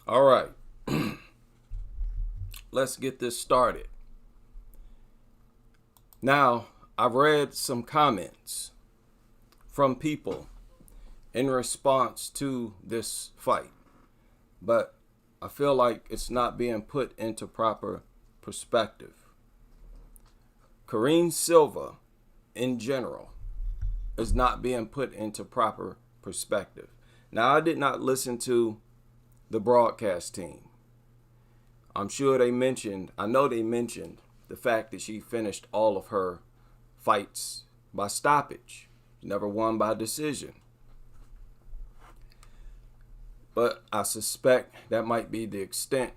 All right, let's get this started. Now, I've read some comments from people in response to this fight, but I feel like it's not being put into proper perspective. Karine Silva, in general, is not being put into proper perspective. Now, I did not listen to the broadcast team. I'm sure I know they mentioned the fact that she finished all of her fights by stoppage, never won by decision. But I suspect that might be the extent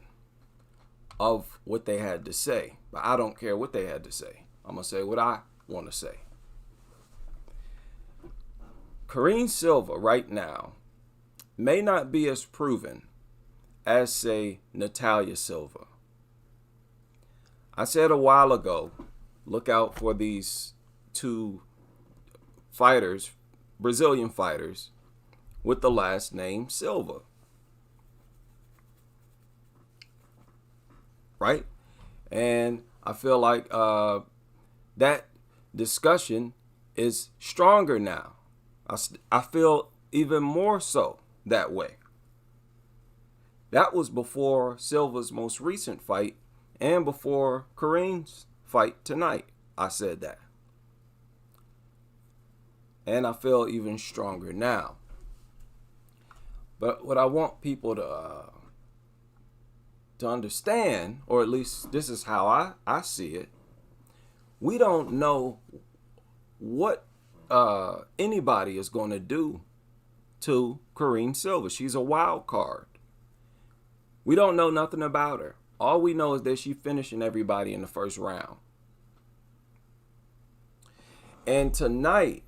of what they had to say. But I don't care what they had to say. I'm going to say what I want to say. Karine Silva right now may not be as proven as, say, Natalia Silva. I said a while ago, look out for these two fighters, Brazilian fighters, with the last name Silva. Right? And I feel like that discussion is stronger now. I feel even more so that way. That was before Silva's most recent fight and before Karine's fight tonight. I said that. And I feel even stronger now. But what I want people to understand, or at least this is how I see it, we don't know what anybody is going to do to Karine Silva. She's a wild card. We don't know nothing about her. All we know is that she's finishing everybody in the first round. And tonight,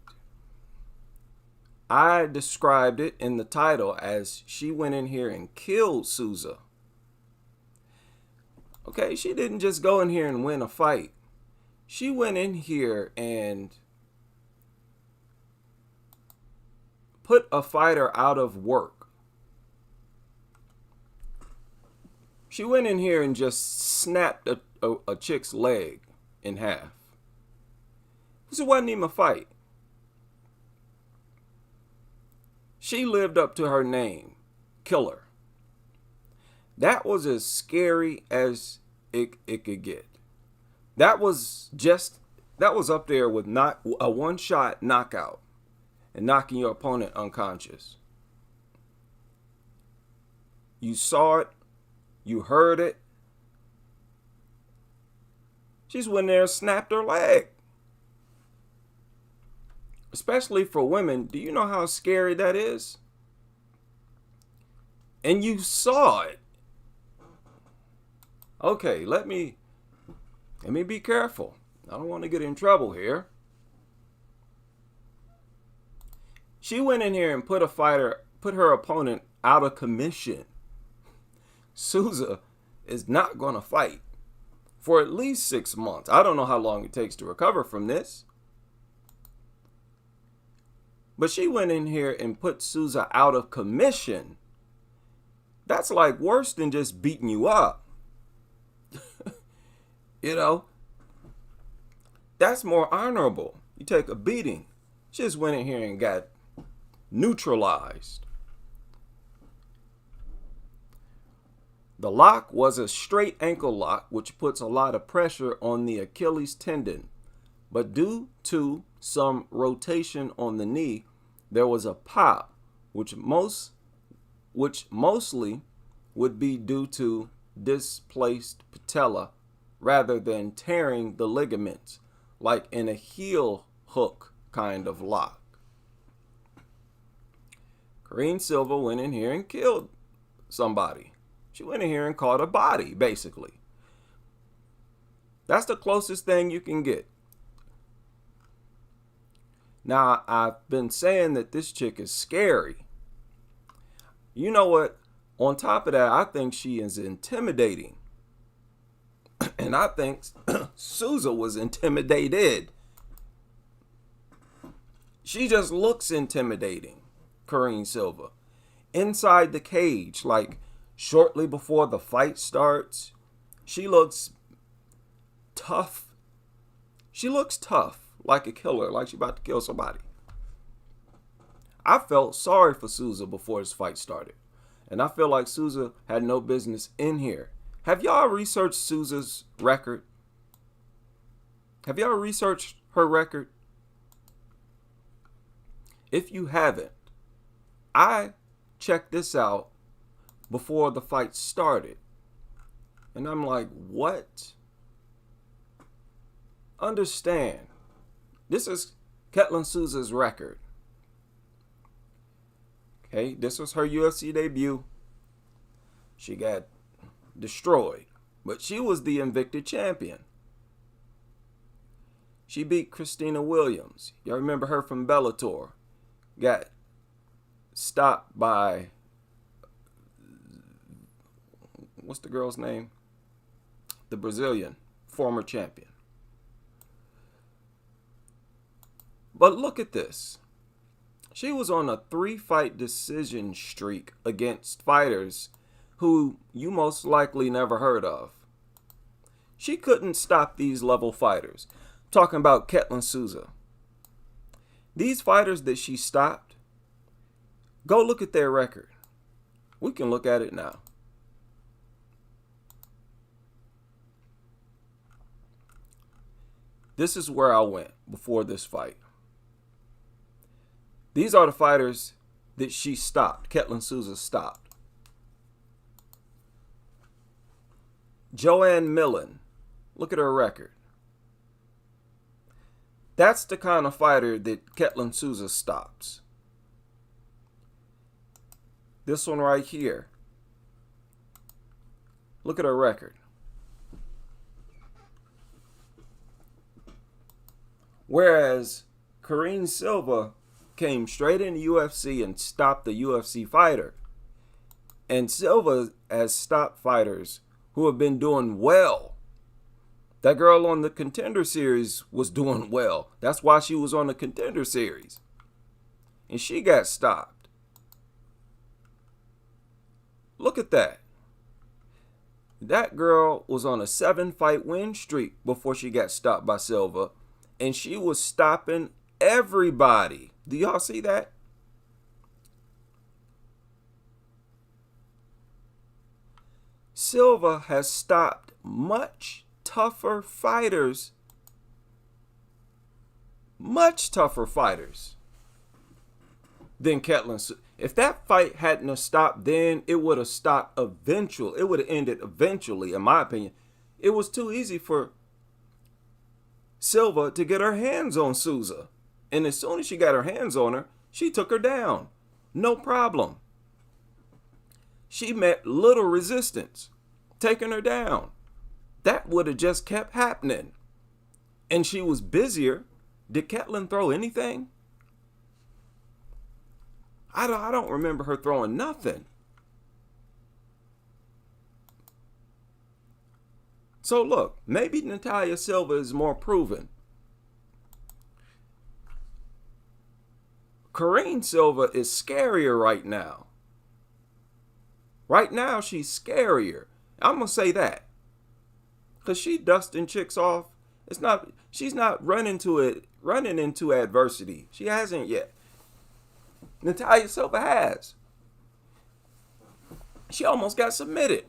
I described it in the title as she went in here and killed Souza. Okay, she didn't just go in here and win a fight. She went in here and put a fighter out of work. She went in here and just snapped a chick's leg in half. This wasn't even a fight. She lived up to her name, killer. That was as scary as it could get. That was up there with not a one-shot knockout and knocking your opponent unconscious. You saw it. You heard it. She's went there and snapped her leg. Especially for women, do you know how scary that is? And you saw it. Okay, let me be careful. I don't want to get in trouble here. She went in here and put her opponent out of commission. Souza is not going to fight for at least 6 months. I don't know how long it takes to recover from this. But she went in here and put Souza out of commission. That's like worse than just beating you up. You know, that's more honorable. You take a beating. She just went in here and got neutralized. The lock was a straight ankle lock, which puts a lot of pressure on the Achilles tendon. But due to some rotation on the knee, there was a pop, which mostly would be due to displaced patella rather than tearing the ligaments, like in a heel hook kind of lock. Karine Silva went in here and killed somebody. She went in here and caught a body, basically. That's the closest thing you can get. Now, I've been saying that this chick is scary. You know what? On top of that, I think she is intimidating. And I think Souza was intimidated. She just looks intimidating, Karine Silva. Inside the cage, like shortly before the fight starts, she looks tough. She looks tough, like a killer, like she's about to kill somebody. I felt sorry for Souza before this fight started. And I feel like Souza had no business in here. Have y'all researched Souza's record? Have y'all researched her record? If you haven't, I checked this out before the fight started. And I'm like, what? Understand, this is Ketlen Souza's record. Okay, this was her UFC debut. She got destroyed, but she was the Invicta champion. She beat Christina Williams. Y'all remember her from Bellator. Got stopped by, what's the girl's name? The Brazilian, former champion. But look at this. She was on a 3-fight decision streak against fighters who you most likely never heard of. She couldn't stop these level fighters. I'm talking about Ketlen Souza. These fighters that she stopped, go look at their record. We can look at it now. This is where I went before this fight. These are the fighters that she stopped. Ketlen Souza stopped. Joanne Millen. Look at her record. That's the kind of fighter that Ketlen Souza stops. This one right here. Look at her record. Whereas Karine Silva came straight in the UFC and stopped the UFC fighter. And Silva has stopped fighters who have been doing well. That girl on the Contender Series was doing well. That's why she was on the Contender Series. And she got stopped. Look at that. That girl was on a 7-fight win streak before she got stopped by Silva. And she was stopping everybody. Do y'all see that? Silva has stopped much tougher fighters. Much tougher fighters than Ketlen. If that fight hadn't have stopped then, it would have stopped eventually. It would have ended eventually, in my opinion. It was too easy for Silva to get her hands on Souza. And as soon as she got her hands on her, she took her down. No problem. She met little resistance, taking her down. That would have just kept happening. And she was busier. Did Ketlen throw anything? I don't remember her throwing nothing. So look, maybe Natalia Silva is more proven. Karine Silva is scarier right now. Right now, she's scarier. I'm going to say that. Because she dusting chicks off. She's not running into adversity. She hasn't yet. Natalia Silva has. She almost got submitted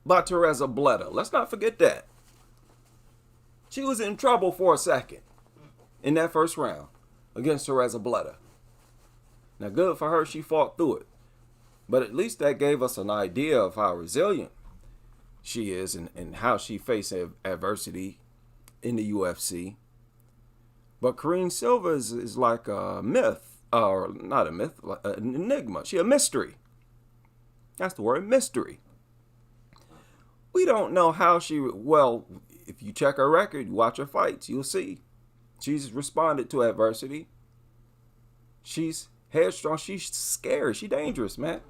by Teresa Bleda. Let's not forget that. She was in trouble for a second in that first round against Teresa Bleda. Now, good for her, she fought through it. But at least that gave us an idea of how resilient she is and how she faced adversity in the UFC. But Karine Silva is like a myth, or not a myth, like an enigma. She a mystery. That's the word, mystery. We don't know how well, if you check her record, you watch her fights, you'll see. She's responded to adversity. She's headstrong. She's scary. She's dangerous, man.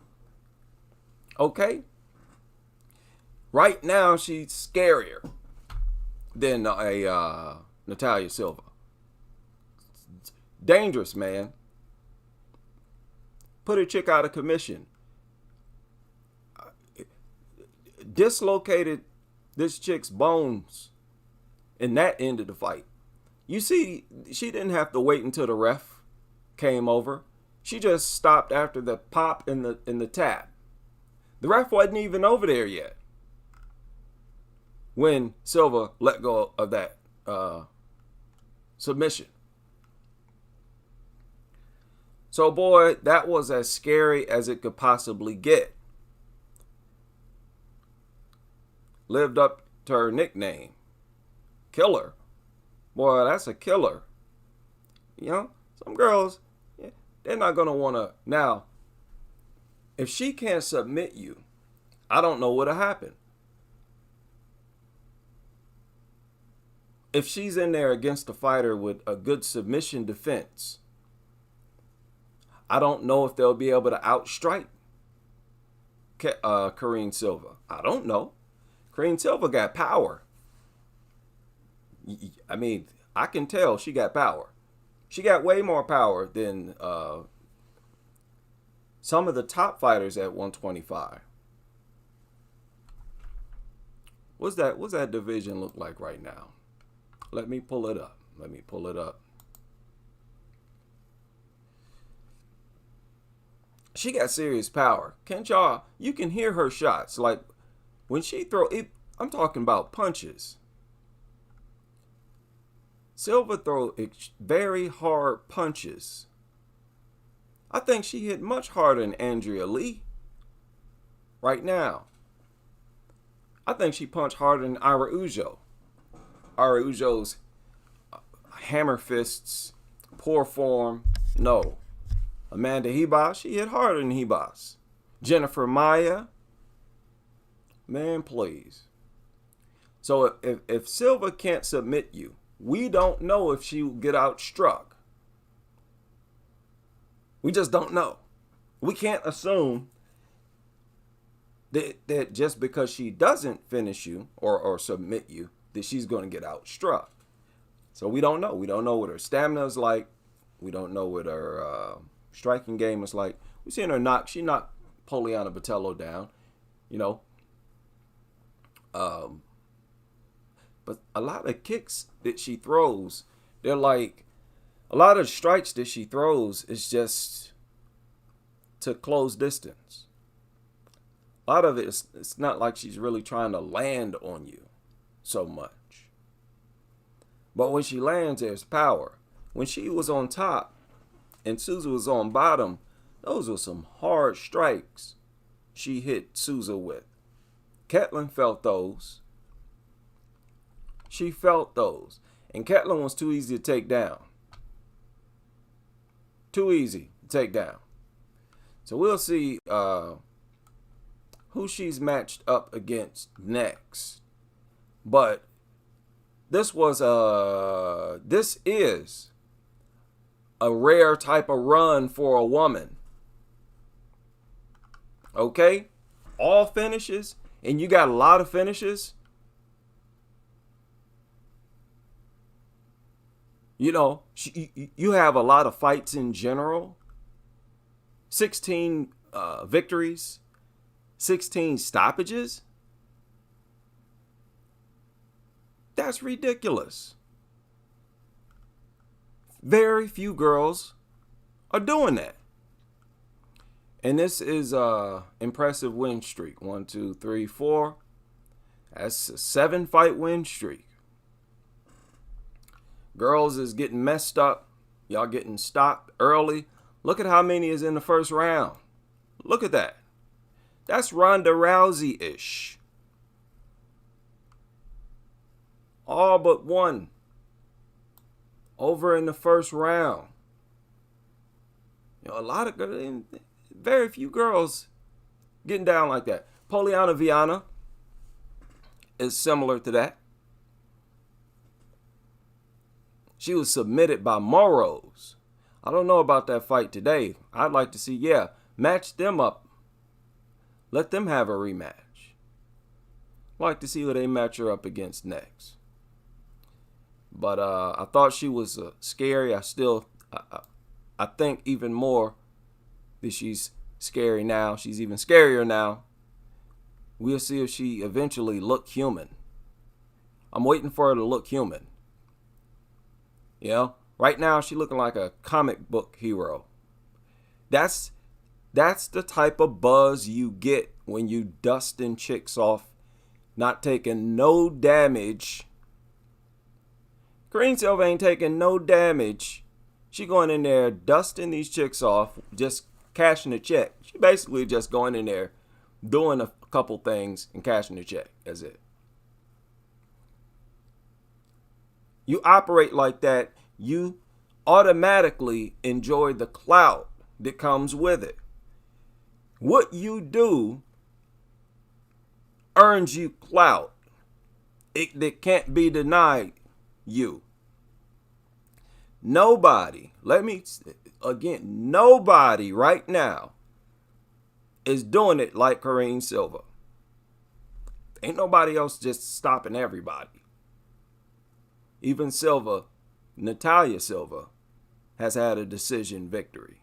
Okay? Right now, she's scarier than Natalia Silva. Dangerous, man. Put a chick out of commission. dislocated this chick's bones, and that ended the fight. You see, she didn't have to wait until the ref came over. She just stopped after the pop and the tap. The ref wasn't even over there yet when Silva let go of that submission. So, boy, that was as scary as it could possibly get. Lived up to her nickname, Killer. Boy, that's a killer. You know, some girls, they're not going to want to. Now, if she can't submit you, I don't know what'll happen. If she's in there against a fighter with a good submission defense, I don't know if they'll be able to outstrike Karine Silva. I don't know. Karine Silva got power. I mean, I can tell she got power. She got way more power than some of the top fighters at 125. What's that division look like right now? Let me pull it up. She got serious power. Can't y'all? You can hear her shots. Like when she throw it, I'm talking about punches. Silva throw very hard punches. I think she hit much harder than Andrea Lee right now. I think she punched harder than Ira Ujo. Ira Ujo's hammer fists, poor form, no. Amanda Hebas, she hit harder than Hebas. Jennifer Maya, man, please. So if Silva can't submit you, we don't know if she will get outstruck. We just don't know. We can't assume that just because she doesn't finish you or submit you, that she's going to get outstruck. So we don't know. We don't know what her stamina is like. We don't know what her striking game is like. We've seen her she knocked Poliana Botello down, you know. But a lot of kicks that she throws, they're like, a lot of strikes that she throws is just to close distance. A lot of it, it's not like she's really trying to land on you so much. But when she lands, there's power. When she was on top and Souza was on bottom, those were some hard strikes she hit Souza with. Ketlen felt those. She felt those. And Ketlen was too easy to take down. Too easy to take down. So we'll see who she's matched up against next. But this is a rare type of run for a woman. Okay? All finishes, and you got a lot of finishes. You know, you have a lot of fights in general. 16 victories, 16 stoppages. That's ridiculous. Very few girls are doing that. And this is a impressive win streak. 1, 2, 3, 4. That's a 7-fight win streak. Girls is getting messed up. Y'all getting stopped early. Look at how many is in the first round. Look at that. That's Ronda Rousey-ish. All but one over in the first round. You know, a lot of very few girls getting down like that. Poliana Viana is similar to that. She was submitted by Moros. I don't know about that fight today. I'd like to see, match them up. Let them have a rematch. I'd like to see who they match her up against next. But I thought she was scary. I think even more that she's scary now. She's even scarier now We'll see if she eventually look human. I'm waiting for her to look human. You know, right now she looking like a comic book hero. That's the type of buzz you get when you dusting chicks off, not taking no damage. Karine Silva ain't taking no damage. She going in there dusting these chicks off, just cashing a check. She basically just going in there, doing a couple things and cashing a check. That's it. You operate like that, you automatically enjoy the clout that comes with it. What you do earns you clout. It can't be denied you. Nobody, nobody right now is doing it like Karine Silva. Ain't nobody else just stopping everybody. Even Silva, Natalia Silva, has had a decision victory.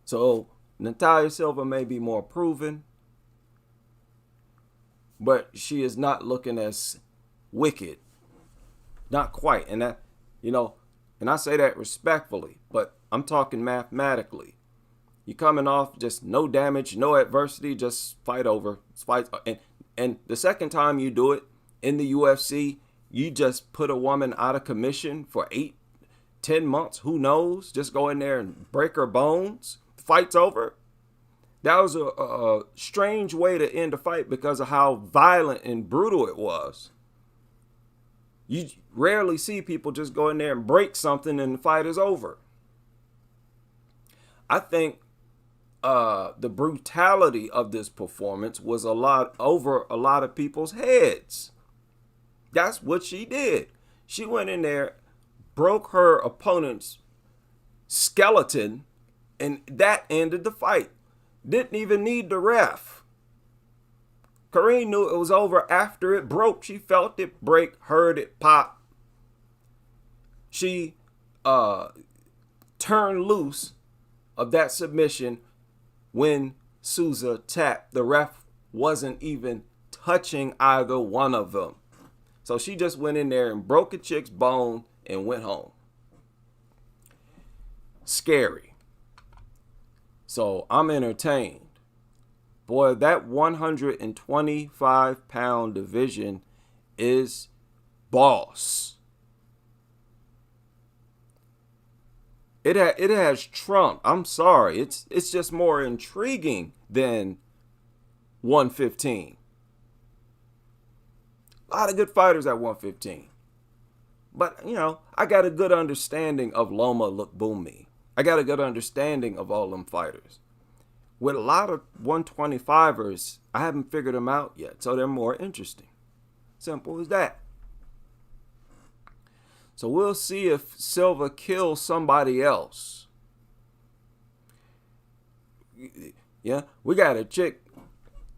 So Natalia Silva may be more proven, but she is not looking as wicked. Not quite. And that, and I say that respectfully, but I'm talking mathematically. You're coming off just no damage, no adversity, just fight over. Fight. And the second time you do it in the UFC, you just put a woman out of commission for 8-10 months. Who knows? Just go in there and break her bones. Fight's over. That was a strange way to end a fight because of how violent and brutal it was. You rarely see people just go in there and break something and the fight is over. I think the brutality of this performance was over a lot of people's heads. That's what she did. She went in there, broke her opponent's skeleton, and that ended the fight. Didn't even need the ref. Karine knew it was over after it broke. She felt it break, heard it pop. She turned loose of that submission when Souza tapped. The ref wasn't even touching either one of them. So she just went in there and broke a chick's bone and went home. Scary. So I'm entertained. Boy, that 125-pound division is boss. It has Trump. I'm sorry. It's just more intriguing than 115. A lot of good fighters at 115. But, I got a good understanding of Loma Lookboonmee. I got a good understanding of all them fighters. With a lot of 125ers, I haven't figured them out yet, so they're more interesting. Simple as that. So we'll see if Silva kills somebody else. Yeah, we got a chick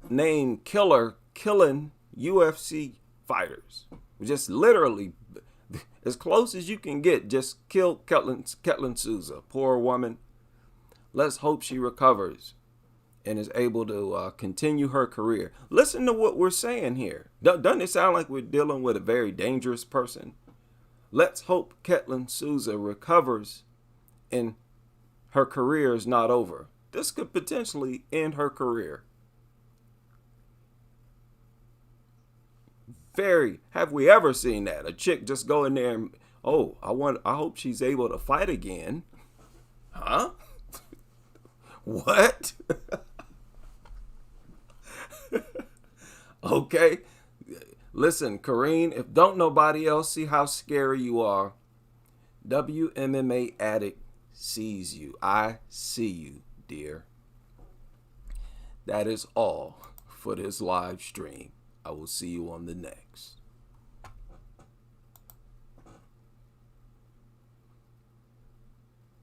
named Killer killing UFC fighters. Just literally as close as you can get, just kill Ketlen Souza. Poor woman. Let's hope she recovers and is able to continue her career. Listen to what we're saying here. Doesn't it sound like we're dealing with a very dangerous person? Let's hope Ketlen Souza recovers and her career is not over. This could potentially end her career. Have we ever seen that? A chick just go in there and, I hope she's able to fight again. Huh? What? Okay. Listen, Karine, if don't nobody else see how scary you are, WMMA Addict sees you. I see you, dear. That is all for this live stream. I will see you on the next.